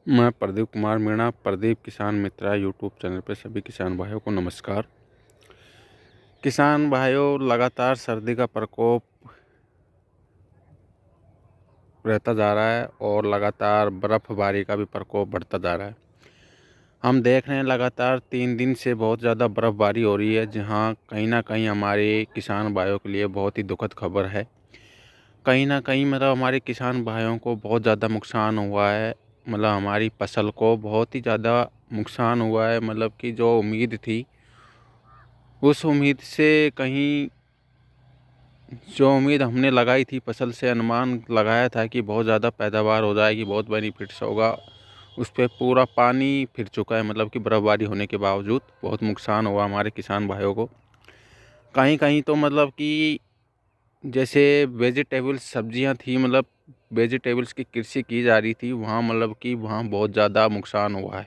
मैं प्रदीप कुमार मीणा, प्रदीप किसान मित्रा YouTube channel पर सभी किसान भाइयों को नमस्कार। किसान भाइयों, लगातार सर्दी का प्रकोप रहता जा रहा है और लगातार बर्फ़बारी का भी प्रकोप बढ़ता जा रहा है। हम देख रहे हैं लगातार 3 दिन से बहुत ज़्यादा बर्फ़बारी हो रही है, जहां कहीं ना कहीं हमारे किसान भाइयों के लिए बहुत ही दुखद खबर है। कहीं ना कहीं मतलब हमारे किसान भाइयों को बहुत ज़्यादा नुकसान हुआ है। मतलब हमारी फसल को बहुत ही ज़्यादा नुकसान हुआ है। मतलब कि जो उम्मीद थी, उस उम्मीद से कहीं जो उम्मीद हमने लगाई थी, फसल से अनुमान लगाया था कि बहुत ज़्यादा पैदावार हो जाएगी, बहुत बेनिफिट्स होगा, उस पे पूरा पानी फिर चुका है। मतलब कि बर्फ़बारी होने के बावजूद बहुत नुकसान हुआ हमारे किसान भाइयों को। कहीं कहीं तो मतलब कि जैसे वेजिटेबल्स सब्जियां थी, मतलब वेजिटेबल्स की कृषि की जा रही थी, वहाँ मतलब कि वहाँ बहुत ज़्यादा नुकसान हुआ है।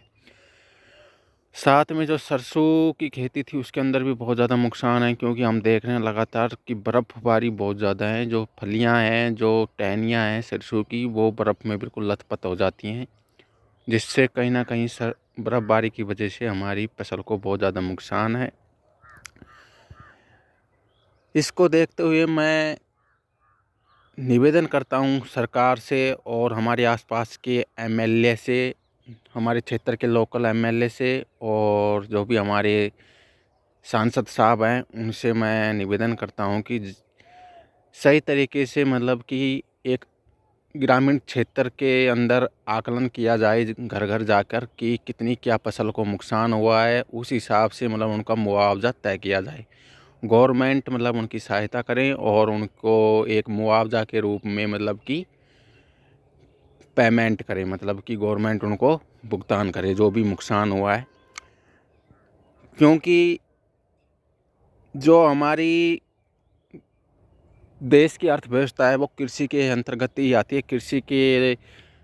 साथ में जो सरसों की खेती थी, उसके अंदर भी बहुत ज़्यादा नुकसान है, क्योंकि हम देख रहे हैं लगातार कि बर्फ़बारी बहुत ज़्यादा है। जो फलियां हैं, जो टहनियाँ हैं सरसों की, वो बर्फ़ में बिल्कुल लथपथ हो जाती हैं, जिससे कहीं ना कहीं बर्फ़बारी की वजह से हमारी फसल को बहुत ज़्यादा नुकसान है। इसको देखते हुए मैं निवेदन करता हूँ सरकार से और हमारे आसपास के एमएलए से, हमारे क्षेत्र के लोकल एमएलए से, और जो भी हमारे सांसद साहब हैं, उनसे मैं निवेदन करता हूँ कि सही तरीके से मतलब कि एक ग्रामीण क्षेत्र के अंदर आकलन किया जाए, घर घर जाकर, कि कितनी क्या फसल को नुकसान हुआ है। उस हिसाब से मतलब उनका मुआवजा तय किया जाए। गवर्नमेंट मतलब उनकी सहायता करें और उनको एक मुआवजा के रूप में मतलब कि पेमेंट करे, मतलब कि गवर्नमेंट उनको भुगतान करे जो भी नुकसान हुआ है। क्योंकि जो हमारी देश की अर्थव्यवस्था है, वो कृषि के अंतर्गत ही आती है। कृषि के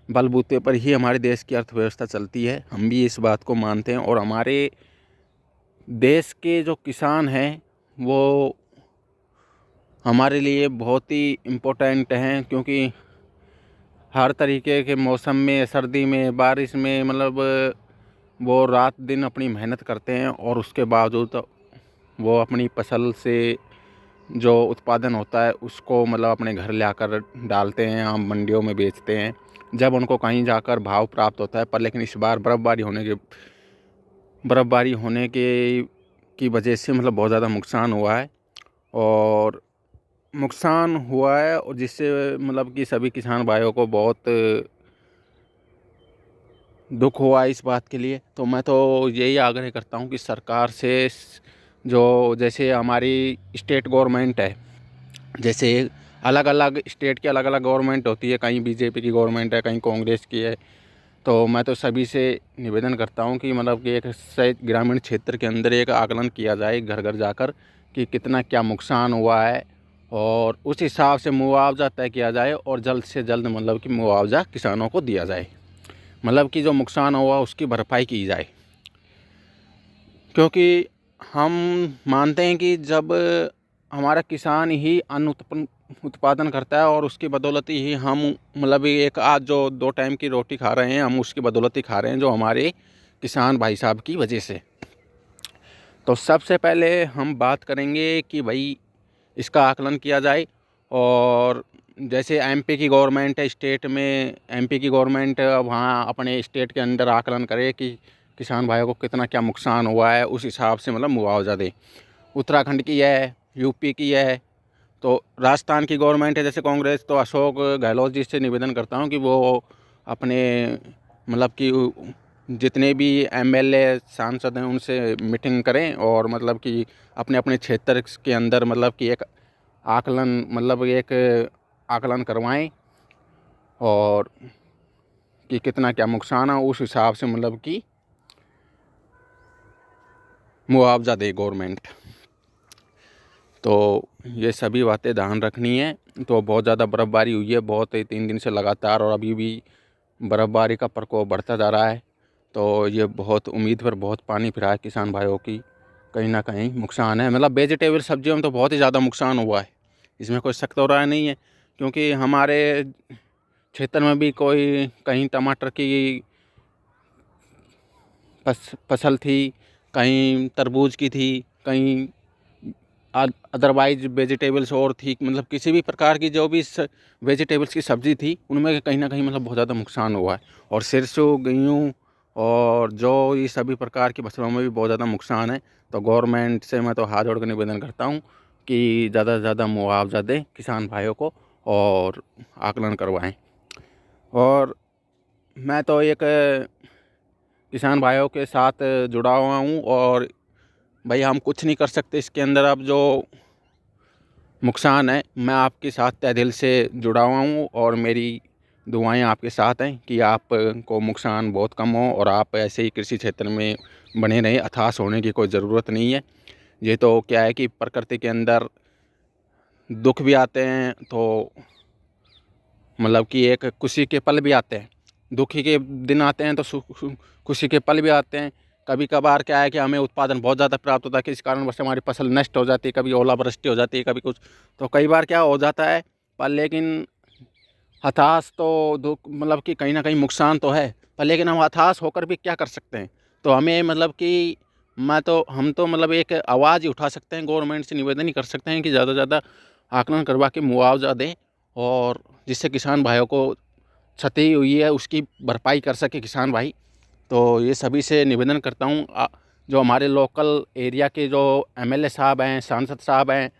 बलबूते पर ही हमारे देश की अर्थव्यवस्था चलती है। हम भी इस बात को मानते हैं, और हमारे देश के जो किसान हैं, वो हमारे लिए बहुत ही इम्पोर्टेंट हैं, क्योंकि हर तरीके के मौसम में, सर्दी में, बारिश में, मतलब वो रात दिन अपनी मेहनत करते हैं, और उसके बावजूद वो अपनी फसल से जो उत्पादन होता है, उसको मतलब अपने घर ले आकर डालते हैं, हम मंडियों में बेचते हैं, जब उनको कहीं जाकर भाव प्राप्त होता है। पर लेकिन इस बार बर्फ़बारी होने के की वजह से मतलब बहुत ज़्यादा नुकसान हुआ है, और जिससे मतलब कि सभी किसान भाइयों को बहुत दुख हुआ इस बात के लिए। तो मैं तो यही आग्रह करता हूँ कि सरकार से, जो जैसे हमारी स्टेट गवर्नमेंट है, जैसे अलग अलग स्टेट की अलग अलग गवर्नमेंट होती है, कहीं बीजेपी की गवर्नमेंट है, कहीं कांग्रेस की है। तो मैं तो सभी से निवेदन करता हूँ कि मतलब कि एक सही ग्रामीण क्षेत्र के अंदर एक आकलन किया जाए, घर घर जाकर, कि कितना क्या नुकसान हुआ है, और उस हिसाब से मुआवजा तय किया जाए, और जल्द से जल्द मतलब कि मुआवजा किसानों को दिया जाए। मतलब कि जो नुकसान हुआ उसकी भरपाई की जाए। क्योंकि हम मानते हैं कि जब हमारा किसान ही अन्न उत्पादन करता है, और उसकी बदौलत ही हम मतलब एक आज जो 2 टाइम की रोटी खा रहे हैं, हम उसकी बदौलत ही खा रहे हैं, जो हमारे किसान भाई साहब की वजह से। तो सबसे पहले हम बात करेंगे कि भाई इसका आकलन किया जाए। और जैसे एमपी की गवर्नमेंट है, स्टेट में एमपी की गवर्नमेंट वहाँ अपने स्टेट के अंदर आकलन करे कि किसान भाइयों को कितना क्या नुकसान हुआ है, उस हिसाब से मतलब मुआवजा दे। उत्तराखंड की है, यूपी की है, तो राजस्थान की गवर्नमेंट है जैसे कांग्रेस, तो अशोक गहलोत जी से निवेदन करता हूँ कि वो अपने मतलब कि जितने भी एमएलए सांसद हैं, उनसे मीटिंग करें, और मतलब कि अपने अपने क्षेत्र के अंदर मतलब कि एक आकलन करवाएं, और कि कितना क्या नुकसान है, उस हिसाब से मतलब कि मुआवजा दे गवर्नमेंट। तो ये सभी बातें ध्यान रखनी है। तो बहुत ज़्यादा बर्फ़बारी हुई है, बहुत 3 दिन से लगातार, और अभी भी बर्फ़बारी का प्रकोप बढ़ता जा रहा है। तो ये बहुत उम्मीद पर बहुत पानी फिरा है किसान भाइयों की। कहीं ना कहीं नुकसान है, मतलब वेजिटेबल सब्जियों में तो बहुत ही ज़्यादा नुकसान हुआ है, इसमें कोई शक तो रहा नहीं है। क्योंकि हमारे क्षेत्र में भी कोई कहीं टमाटर की फसल थी, कहीं तरबूज की थी, कहीं अदरवाइज वेजिटेबल्स और थी, मतलब किसी भी प्रकार की जो भी वेजिटेबल्स की सब्ज़ी थी उनमें कहीं ना कहीं मतलब बहुत ज़्यादा नुकसान हुआ है। और सरसों, गेहूँ और जो ये सभी प्रकार की फसलों में भी बहुत ज़्यादा नुकसान है। तो गवर्नमेंट से मैं तो हाथ जोड़ कर निवेदन करता हूँ कि ज़्यादा से ज़्यादा मुआवजा दें किसान भाइयों को और आकलन करवाएं। और मैं तो एक किसान भाइयों के साथ जुड़ा हुआ हूँ और भाई हम कुछ नहीं कर सकते इसके अंदर। अब जो नुकसान है, मैं आपके साथ तहे दिल से जुड़ा हुआ हूँ और मेरी दुआएं आपके साथ हैं कि आपको नुकसान बहुत कम हो और आप ऐसे ही कृषि क्षेत्र में बने रहें। हताश होने की कोई ज़रूरत नहीं है। ये तो क्या है कि प्रकृति के अंदर दुख भी आते हैं तो मतलब कि एक खुशी के पल भी आते हैं, दुखी के दिन आते हैं तो खुशी के पल भी आते हैं। कभी कभार क्या है कि हमें उत्पादन बहुत ज़्यादा प्राप्त होता है, किसी कारणवश हमारी फसल नष्ट हो जाती है, कभी ओलावृष्टि हो जाती है, कभी कुछ, तो कई बार क्या हो जाता है। पर लेकिन हताश तो दुख मतलब कि कहीं ना कहीं नुकसान तो है, पर लेकिन हम हताश होकर भी क्या कर सकते हैं। तो हमें मतलब कि हम तो मतलब एक आवाज़ ही उठा सकते हैं, गवर्नमेंट से निवेदन ही कर सकते हैं कि ज़्यादा से ज़्यादा आकलन करवा के मुआवजा दें और जिससे किसान भाइयों को क्षति हुई है उसकी भरपाई कर सके किसान भाई। तो ये सभी से निवेदन करता हूँ, जो हमारे लोकल एरिया के जो एमएलए साहब हैं, सांसद साहब हैं,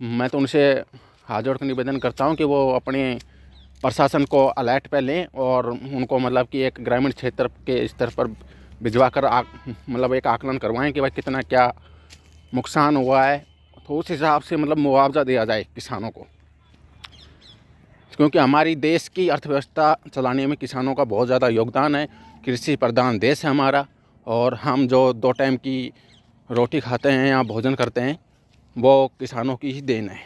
मैं तो उनसे हाथ जोड़ कर निवेदन करता हूँ कि वो अपने प्रशासन को अलर्ट पे लें और उनको मतलब कि एक ग्रामीण क्षेत्र के स्तर पर भिजवा कर मतलब एक आकलन करवाएं कि भाई कितना क्या नुकसान हुआ है, तो उस हिसाब से मतलब मुआवजा दिया जाए किसानों को। क्योंकि हमारी देश की अर्थव्यवस्था चलाने में किसानों का बहुत ज़्यादा योगदान है। कृषि प्रधान देश है हमारा और हम जो 2 टाइम की रोटी खाते हैं या भोजन करते हैं वो किसानों की ही देन है।